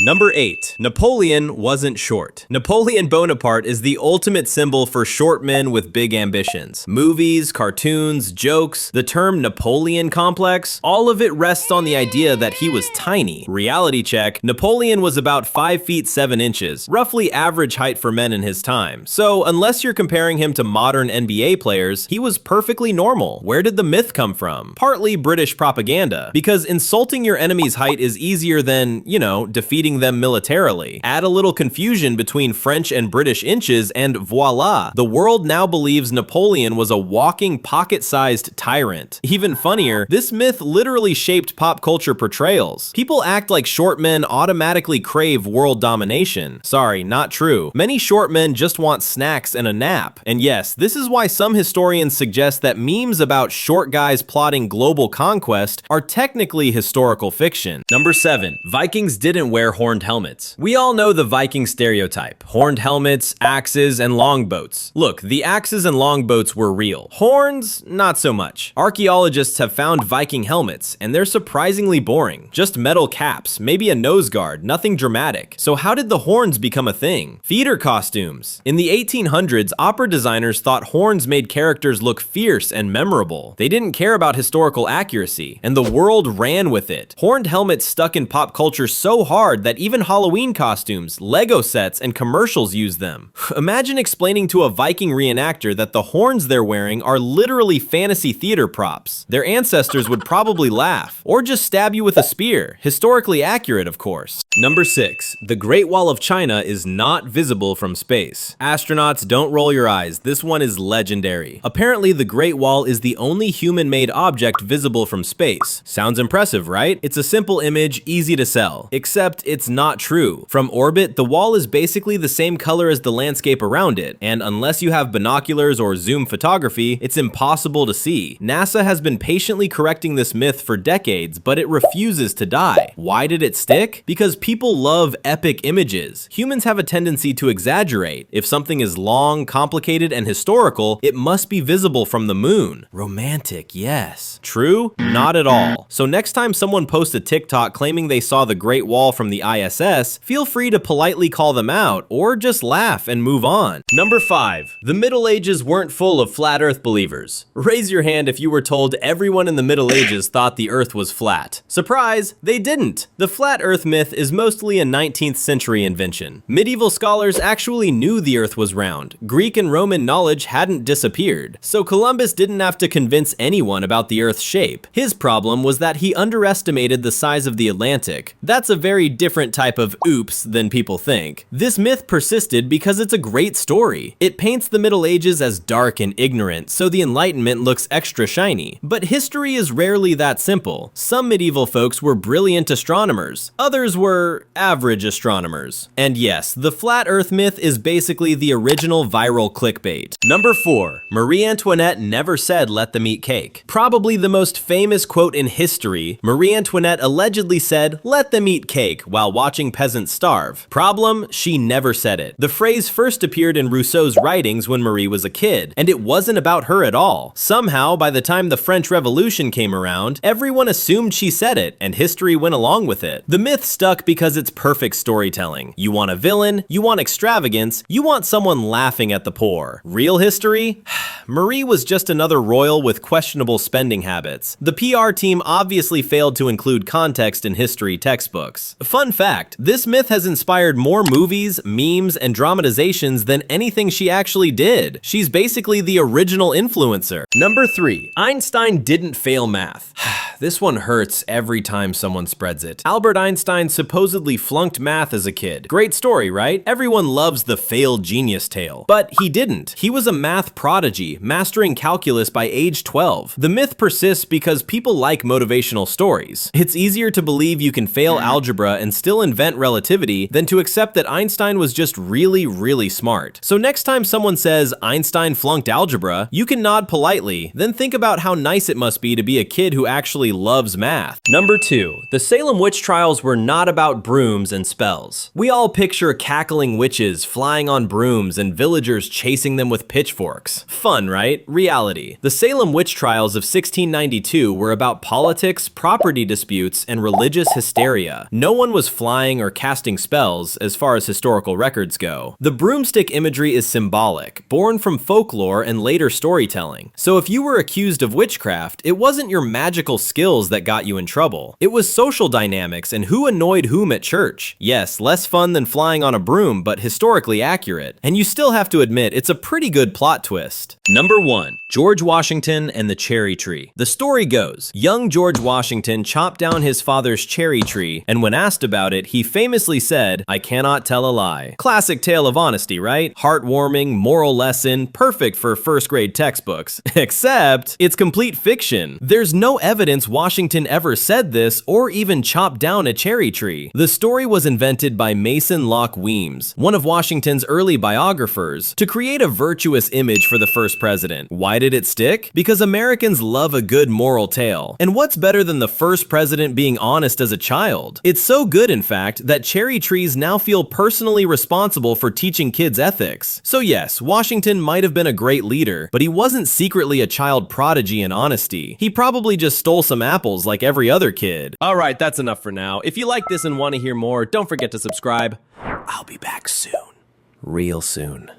Number 8. Napoleon wasn't short. Napoleon Bonaparte is the ultimate symbol for short men with big ambitions. Movies, cartoons, jokes, the term Napoleon complex, all of it rests on the idea that he was tiny. Reality check, Napoleon was about 5 feet 7 inches, roughly average height for men in his time. So unless you're comparing him to modern NBA players, he was perfectly normal. Where did the myth come from? Partly British propaganda, because insulting your enemy's height is easier than, defeating them militarily. Add a little confusion between French and British inches and voila, the world now believes Napoleon was a walking pocket-sized tyrant. Even funnier, this myth literally shaped pop culture portrayals. People act like short men automatically crave world domination. Sorry, not true. Many short men just want snacks and a nap. And yes, this is why some historians suggest that memes about short guys plotting global conquest are technically historical fiction. Number 7. Vikings didn't wear horned helmets. We all know the Viking stereotype. Horned helmets, axes, and longboats. Look, the axes and longboats were real. Horns, not so much. Archaeologists have found Viking helmets, and they're surprisingly boring. Just metal caps, maybe a nose guard, nothing dramatic. So how did the horns become a thing? Theater costumes. In the 1800s, opera designers thought horns made characters look fierce and memorable. They didn't care about historical accuracy, and the world ran with it. Horned helmets stuck in pop culture so hard that even Halloween costumes, Lego sets, and commercials use them. Imagine explaining to a Viking reenactor that the horns they're wearing are literally fantasy theater props. Their ancestors would probably laugh, or just stab you with a spear. Historically accurate, of course. Number 6. The Great Wall of China is not visible from space. Astronauts, don't roll your eyes. This one is legendary. Apparently, the Great Wall is the only human-made object visible from space. Sounds impressive, right? It's a simple image, easy to sell. Except it's not true. From orbit, the wall is basically the same color as the landscape around it, and unless you have binoculars or zoom photography, it's impossible to see. NASA has been patiently correcting this myth for decades, but it refuses to die. Why did it stick? Because people love epic images. Humans have a tendency to exaggerate. If something is long, complicated, and historical, it must be visible from the moon. Romantic, yes. True? Not at all. So next time someone posts a TikTok claiming they saw the Great Wall from the ISS, feel free to politely call them out, or just laugh and move on. Number 5. The Middle Ages weren't full of flat Earth believers. Raise your hand if you were told everyone in the Middle Ages thought the Earth was flat. Surprise, they didn't. The flat Earth myth is mostly a 19th century invention. Medieval scholars actually knew the Earth was round. Greek and Roman knowledge hadn't disappeared, so Columbus didn't have to convince anyone about the Earth's shape. His problem was that he underestimated the size of the Atlantic. That's a very different type of oops than people think. This myth persisted because it's a great story. It paints the Middle Ages as dark and ignorant, so the Enlightenment looks extra shiny. But history is rarely that simple. Some medieval folks were brilliant astronomers. Others were average astronomers. And yes, the flat Earth myth is basically the original viral clickbait. Number 4. Marie Antoinette never said let them eat cake. Probably the most famous quote in history, Marie Antoinette allegedly said let them eat cake while watching peasants starve. Problem? She never said it. The phrase first appeared in Rousseau's writings when Marie was a kid, and it wasn't about her at all. Somehow, by the time the French Revolution came around, everyone assumed she said it, and history went along with it. The myth stuck because it's perfect storytelling. You want a villain, you want extravagance, you want someone laughing at the poor. Real history? Marie was just another royal with questionable spending habits. The PR team obviously failed to include context in history textbooks. Fun fact, this myth has inspired more movies, memes, and dramatizations than anything she actually did. She's basically the original influencer. Number 3. Einstein didn't fail math. This one hurts every time someone spreads it. Albert Einstein supposedly flunked math as a kid. Great story, right? Everyone loves the failed genius tale. But he didn't. He was a math prodigy, mastering calculus by age 12. The myth persists because people like motivational stories. It's easier to believe you can fail algebra and still invent relativity than to accept that Einstein was just really smart. So next time someone says Einstein flunked algebra, you can nod politely, then think about how nice it must be to be a kid who actually loves math. Number 2. The Salem witch trials were not about about brooms and spells. We all picture cackling witches flying on brooms and villagers chasing them with pitchforks. Fun, right? Reality. The Salem witch trials of 1692 were about politics, property disputes, and religious hysteria. No one was flying or casting spells, as far as historical records go. The broomstick imagery is symbolic, born from folklore and later storytelling. So if you were accused of witchcraft, it wasn't your magical skills that got you in trouble. It was social dynamics and who annoyed whom at church. Yes, less fun than flying on a broom, but historically accurate. And you still have to admit, it's a pretty good plot twist. Number 1. George Washington and the cherry tree. The story goes, young George Washington chopped down his father's cherry tree, and when asked about it, he famously said, "I cannot tell a lie." Classic tale of honesty, right? Heartwarming, moral lesson, perfect for first grade textbooks. Except, it's complete fiction. There's no evidence Washington ever said this or even chopped down a cherry tree. The story was invented by Mason Locke Weems, one of Washington's early biographers, to create a virtuous image for the first president. Why did it stick? Because Americans love a good moral tale. And what's better than the first president being honest as a child? It's so good, in fact, that cherry trees now feel personally responsible for teaching kids ethics. So yes, Washington might have been a great leader, but he wasn't secretly a child prodigy in honesty. He probably just stole some apples like every other kid. Alright, that's enough for now. If you like this and want to hear more, don't forget to subscribe. I'll be back soon. Real soon.